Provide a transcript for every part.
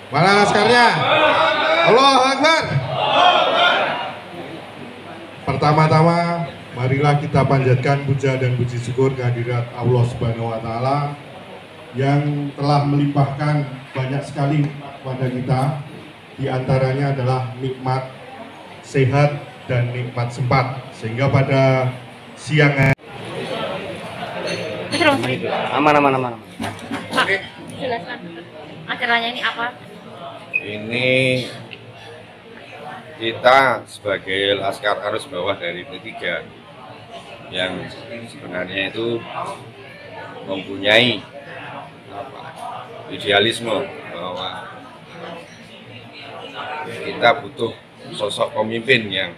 Mana laskarnya? Allahu Akbar. Pertama-tama, marilah kita panjatkan puja dan puji syukur kehadirat Allah Subhanahu wa Ta'ala yang telah melimpahkan banyak sekali kepada kita. Di antaranya adalah nikmat sehat dan nikmat sempat, sehingga pada siang aman. Pak, jelaskan acaranya ini apa? Ini kita sebagai Laskar Arus Bawah dari P3 yang sebenarnya itu mempunyai idealisme bahwa kita butuh sosok pemimpin yang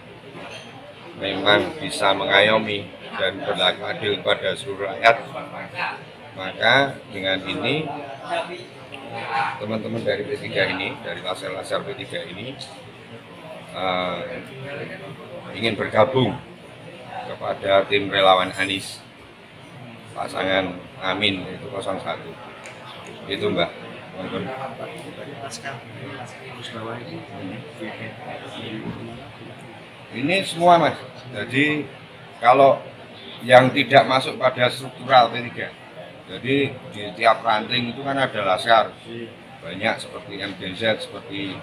memang bisa mengayomi dan berlaku adil kepada seluruh rakyat. Maka dengan ini teman-teman dari P3 ini, dari Laskar P3 ini ingin bergabung kepada tim relawan Anies pasangan Amin itu 01. Itu Mbak. Ini semua Mas. Jadi kalau yang tidak masuk pada struktural P3, jadi di tiap ranting itu kan ada laskar banyak seperti MDZ, seperti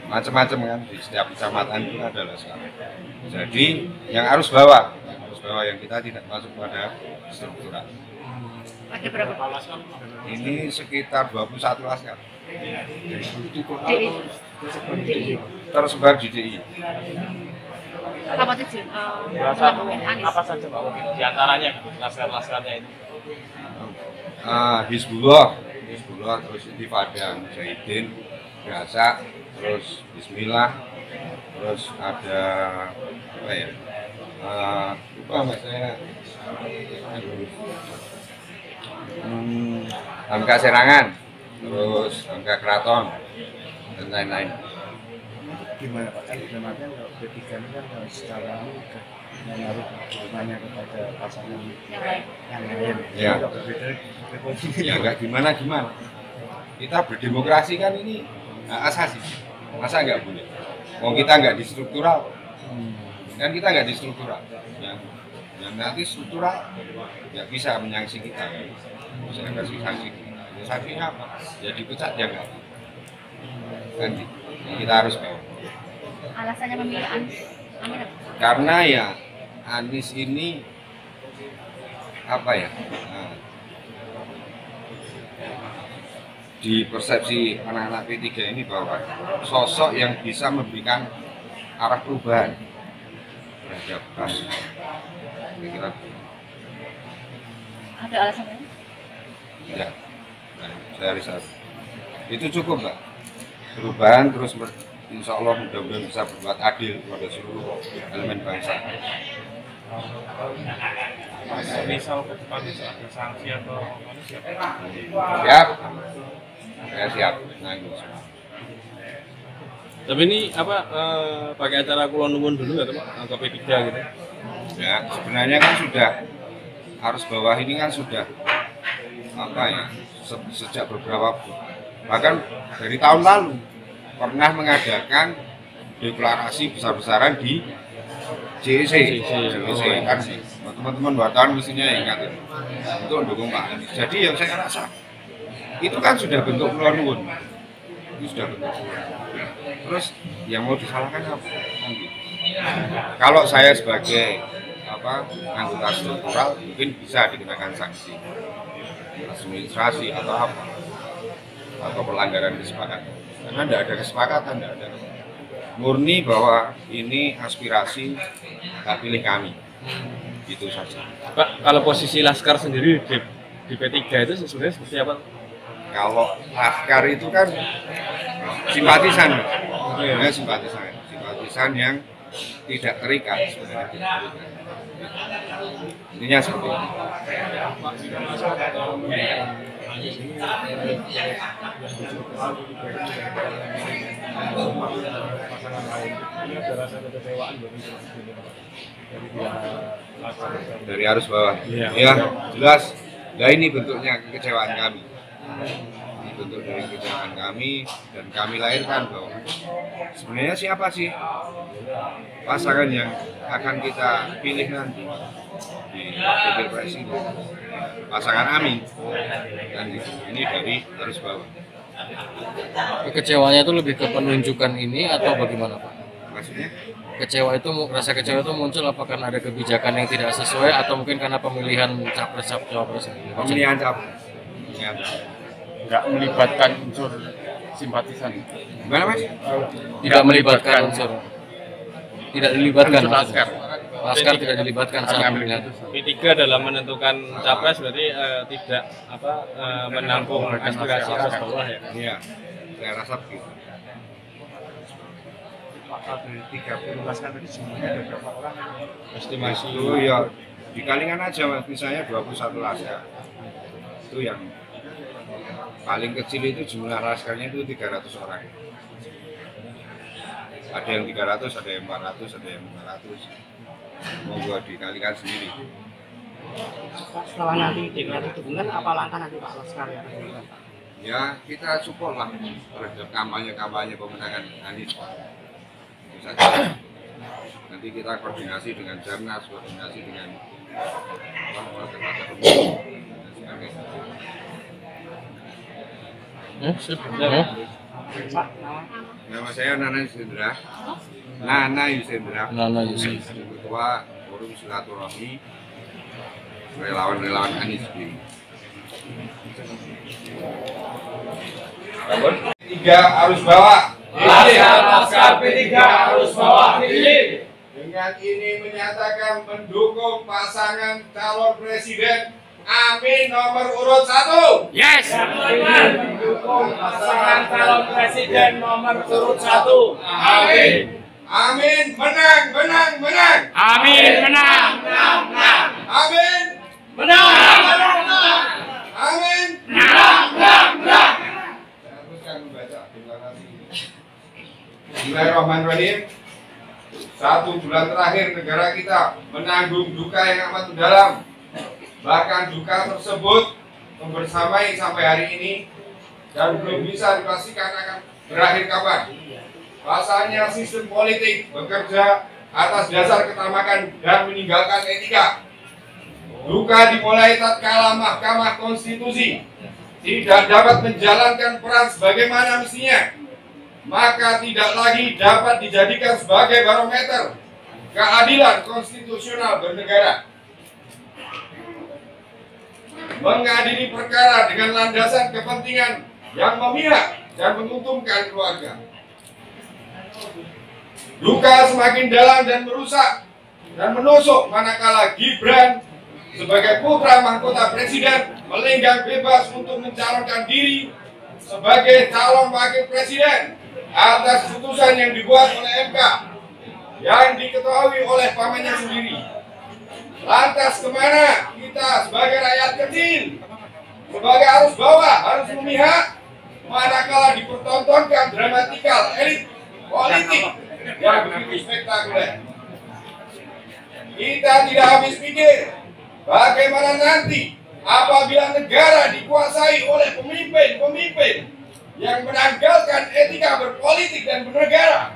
macam-macam kan, di setiap kecamatan itu ada laskar. Jadi yang arus bawah yang kita tidak masuk pada struktural. Ada berapa laskar? Ini sekitar 21 laskar. Tersebar di DI. Apa tujuh? Apa saja Pak? Di antaranya laskar-laskarnya itu. Hizbullah, terus Intifada, Mujahidin, Biasa, terus Bismillah, terus ada apa ya? Lupa Mas saya. Hamka Serangan, terus Hamka Keraton, dan lain-lain. Gimana Pak? Kan sebenarnya P3 ini kan secara ini menaruh dukungannya kepada pasangan yang lain. Ya. Ya nggak gimana. Kita berdemokrasi kan ini hak asasi. Masa nggak boleh? Mau kita nggak di struktural, kan kita nggak di struktural. Yang nanti struktural nggak bisa menyangsi kita. Bisa kasih sanksi kita. Sanksinya apa? Ya dipecat ya nggak. Kan kita harus bawa. Alasannya memilih Anies? Karena ya Anies ini apa ya? Di persepsi anak-anak P3 ini bahwa sosok yang bisa memberikan arah perubahan terhadap bangsa. Kira-kira Ada alasannya? ya, saya riset. Itu cukup Mbak. Perubahan terus insya Allah mudah-mudahan bisa berbuat adil kepada seluruh elemen bangsa. Misal ke depan ada sanksi atau Siap, saya siap. Nanggung semua. Tapi ini apa pakai acara kulon nuwun dulu nggak Pak? Ke P3 gitu? Ya, sebenarnya kan sudah arus bawah ini kan sudah apa ya sejak beberapa bahkan dari tahun lalu pernah mengadakan deklarasi besar-besaran di JEC kan teman-teman wartawan mestinya ingat itu mendukung Pak Anies. Jadi yang saya rasa itu kan sudah bentuk kulon nuwun, itu sudah bentuk. Terus yang mau disalahkan apa? Kalau saya sebagai anggota struktural mungkin bisa dikenakan sanksi administrasi atau apa atau pelanggaran kesepakatan. Karena tidak ada kesepakatan, tidak ada murni bahwa ini aspirasi tak pilih kami, gitu saja. Pak, kalau posisi Laskar sendiri di P3 itu sebenarnya seperti apa? Kalau Laskar itu kan simpatisan, sebenarnya simpatisan yang tidak terikat sebenarnya. Intinya seperti itu. Dari arus bawah. Ya, jelas. Nah ini bentuknya kekecewaan kami. Bentuk dari kebijakan kami dan kami lahirkan bahwa sebenarnya siapa sih pasangan yang akan kita pilih nanti di wakil presiden, pasangan Amin dan ini dari Arus Bawah. Kecewanya itu lebih ke penunjukan ini atau bagaimana Pak? Maksudnya Rasa kecewa itu muncul apakah karena ada kebijakan yang tidak sesuai atau mungkin karena pemilihan capres-cawapres? pemilihan capres. Nggak melibatkan unsur simpatisan. Gimana Mas? Tidak melibatkan unsur. Tidak dilibatkan Unsur laskar. Laskar tidak dilibatkan saat pemilihan. P3 dalam menentukan capres berarti tidak menampung aspirasi arus bawah ya. Iya, saya rasa begitu. Pasal dari 30 laskar tadi semuanya ada berapa orang? Estimasi Itu ya dikalikan aja Mas, misalnya 21 laskar. Itu yang paling kecil itu jumlah laskarnya itu 300 orang. Ada yang 300, ada yang 400, ada yang 500. Monggo dikalikan sendiri. Setelah nanti dengan dukungan apa langkah nanti Pak Laskar ya? Ya kita support lah terhadap kampanye-kampanye pemenangan Anies. Itu saja. Nanti kita koordinasi dengan Jamnas, koordinasi dengan warga umum dan sebagainya. Pak, Nama saya Nana Yusendra. Nana Yusendra. Nana Yusuf. Ketua Forum Silaturahmi Relawan-relawan Anies B. Tiga Arus Bawah. Laskar P3 Arus Bawah pilih. Dengan ini menyatakan mendukung pasangan calon presiden Amin nomor urut 1. Yes. Mendukung pasangan calon presiden nomor urut 1. Amin. Amin menang, menang, menang. Amin menang, menang, menang. Amin, Menang, menang, menang. amin. Menang, menang, menang. Saya teruskan membaca. Terima kasih. Bismillahirrahmanirrahim. 1 bulan terakhir negara kita menanggung duka yang amat mendalam. Bahkan duka tersebut membersamai sampai hari ini dan belum bisa dipastikan akan berakhir kapan. Pasalnya sistem politik bekerja atas dasar ketamakan dan meninggalkan etika. Duka dimulai tatkala Mahkamah Konstitusi tidak dapat menjalankan peran sebagaimana mestinya, maka tidak lagi dapat dijadikan sebagai barometer keadilan konstitusional bernegara. Mengadili perkara dengan landasan kepentingan yang memihak dan menguntungkan keluarga. Duka semakin dalam dan merusak dan menusuk manakala Gibran sebagai putra mahkota presiden melenggang bebas untuk mencalonkan diri sebagai calon wakil presiden atas putusan yang dibuat oleh MK yang diketahui oleh pamannya sendiri. Lantas kemana kita sebagai rakyat kecil, sebagai arus bawah harus memihak manakala dipertontonkan dramatikal elit politik yang begitu spektakuler. Kita tidak habis pikir bagaimana nanti apabila negara dikuasai oleh pemimpin-pemimpin yang menanggalkan etika berpolitik dan bernegara.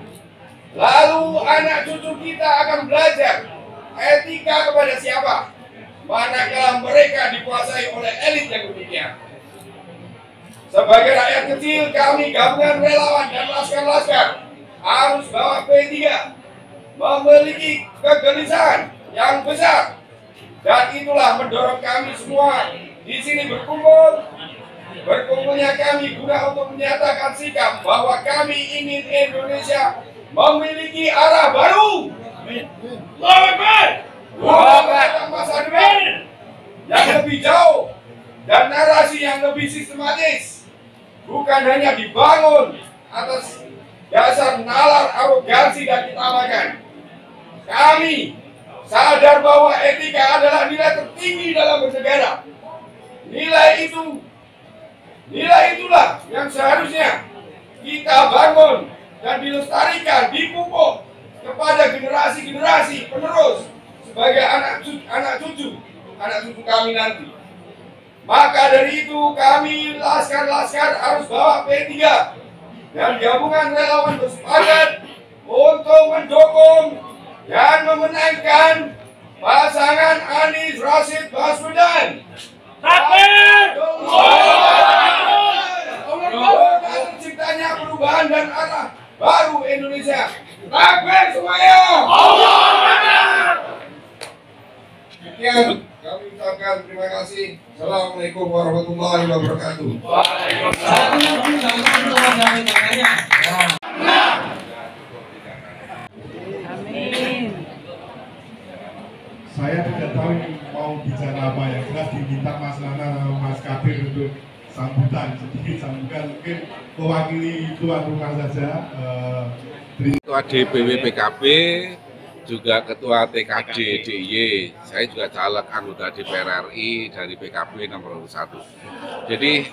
Lalu anak cucu kita akan belajar etika kepada siapa? Manakala mereka dikuasai oleh elit yang demikian. Sebagai rakyat kecil, kami gabungan relawan dan laskar-laskar Arus Bawah P3 memiliki kegelisahan yang besar, dan itulah mendorong kami semua di sini berkumpul. Berkumpulnya kami guna untuk menyatakan sikap bahwa kami ingin Indonesia memiliki arah baru. Allahu Akbar. Masa depan yang lebih jauh dan narasi yang lebih sistematis, bukan hanya dibangun atas dasar nalar arogansi dan ketamakan. Kami sadar bahwa etika adalah nilai tertinggi dalam bernegara. Nilai itulah yang seharusnya kita bangun dan dilestarikan, dipupuk kepada generasi-generasi penerus sebagai anak cucu kami nanti. Maka dari itu kami laskar-laskar harus bawa P3 dan gabungan relawan bersepakat untuk mendukung dan memenangkan pasangan Anies Rashid Baswedan. Takbir! Untuk terciptanya perubahan dan arah baru Indonesia. Takbir semuanya! Sekian kami ucapkan terima kasih. Assalamualaikum warahmatullahi wabarakatuh. Saya tidak tahu ini mau bicara apa, yang jelas diminta Mas Nana sama Mas Kabir untuk sambutan, sedikit sambutan mungkin mewakili tuan rumah saja. Ketua DPW PKB, juga Ketua TKD DIY, saya juga caleg anggota DPR RI dari PKB nomor 1. Jadi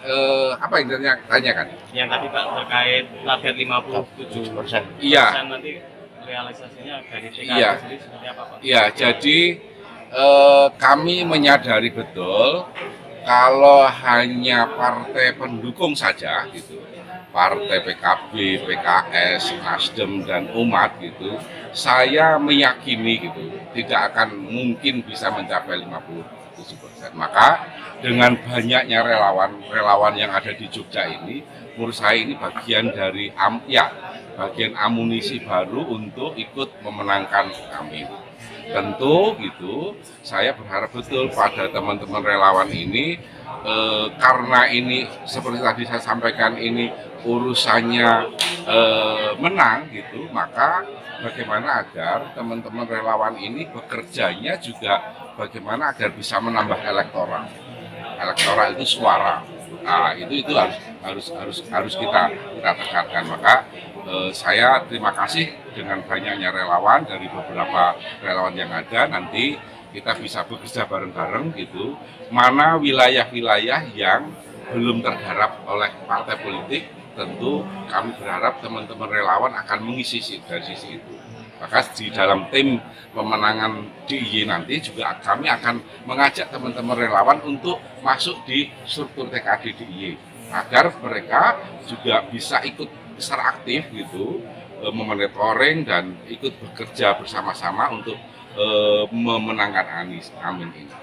apa yang ditanyakan? Yang tadi Pak terkait target 57%. Iya. Nanti realisasinya dari TKD Iya. sendiri seperti apa Pak? Iya, jadi kami menyadari betul kalau hanya partai pendukung saja gitu, partai PKB, PKS, Nasdem dan umat gitu, saya meyakini gitu tidak akan mungkin bisa mencapai 57%. Maka dengan banyaknya relawan yang ada di Jogja ini, menurut saya ini bagian dari bagian amunisi baru untuk ikut memenangkan kami. Tentu gitu, saya berharap betul pada teman-teman relawan ini karena ini seperti tadi saya sampaikan ini urusannya menang gitu, maka bagaimana agar teman-teman relawan ini bekerjanya juga bagaimana agar bisa menambah elektoral. Elektoral itu suara. Nah, itu harus kita tekankan. Maka saya terima kasih dengan banyaknya relawan dari beberapa relawan yang ada, nanti kita bisa bekerja bareng-bareng gitu. Mana wilayah-wilayah yang belum tergarap oleh partai politik, tentu kami berharap teman-teman relawan akan mengisi dari sisi itu. Maka di dalam tim pemenangan DIY nanti juga kami akan mengajak teman-teman relawan untuk masuk di struktur TKD DIY agar mereka juga bisa ikut secara aktif gitu, memonitoring dan ikut bekerja bersama-sama untuk memenangkan Anies. Amin ini.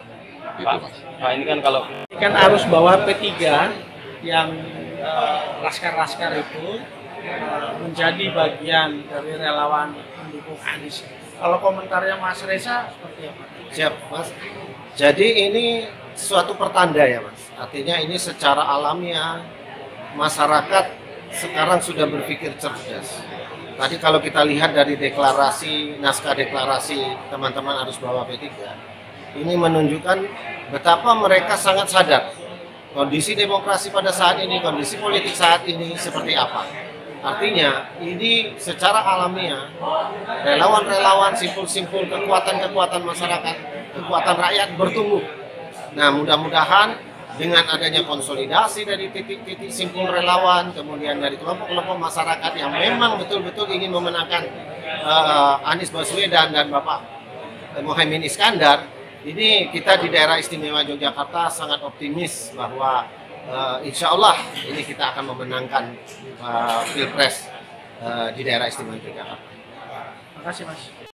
Gitu, Mas. Pak, ini kan kalau harus bawa P3 yang laskar-laskar itu menjadi bagian dari relawan pendukung Anies. Kalau komentarnya Mas Reza seperti apa? Siap, Mas. Jadi ini suatu pertanda ya, Mas. Artinya ini secara alamiah masyarakat sekarang sudah berpikir cerdas. Tadi kalau kita lihat dari deklarasi, naskah deklarasi teman-teman harus bawa P3, ini menunjukkan betapa mereka sangat sadar kondisi demokrasi pada saat ini, kondisi politik saat ini seperti apa. Artinya ini secara alamiah relawan-relawan, simpul-simpul, kekuatan-kekuatan masyarakat, kekuatan rakyat bertumbuh. Nah, mudah-mudahan dengan adanya konsolidasi dari titik-titik simpul relawan, kemudian dari kelompok-kelompok masyarakat yang memang betul-betul ingin memenangkan Anies Baswedan dan Bapak Muhaimin Iskandar, ini kita di daerah istimewa Yogyakarta sangat optimis bahwa insya Allah ini kita akan memenangkan Pilpres di daerah istimewa Yogyakarta. Terima kasih, Mas.